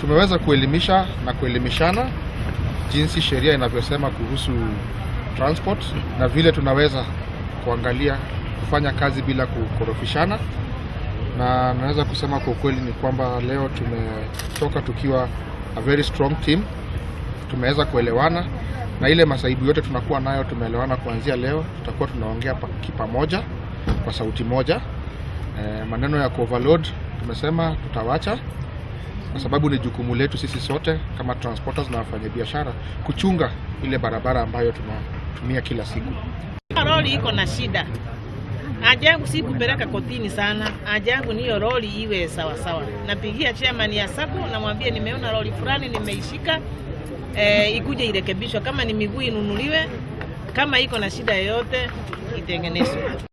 Tumeweza kuelimisha na kuelimishana jinsi sheria inavyosema kuhusu transport na vile tunaweza kuangalia kufanya kazi bila kukorofishana, na naweza kusema kwa kweli ni kwamba leo tumetoka tukiwa a very strong team. Tumeweza kuelewana na ile masaibu yote tunakuwa nayo tumeelewana. Kuanzia leo tutakuwa tunaongea pamoja kwa sauti moja. Maneno ya overload tumesema tutawacha, kwa sababu ni jukumu letu sisi sote kama transporters na wafanyabiashara kuchunga ile barabara ambayo tunatumia kila siku. Lori iko na shida. Haja yangu si kupeleka kotini sana. Haja yangu ni hiyo lori iwe sawa sawa. Napigia chairman ya SACCO namwambia nimeona lori fulani nimeishika, ikuje irekebishwe, kama ni miguu inunuliwe, kama iko na shida yoyote itengenezwe.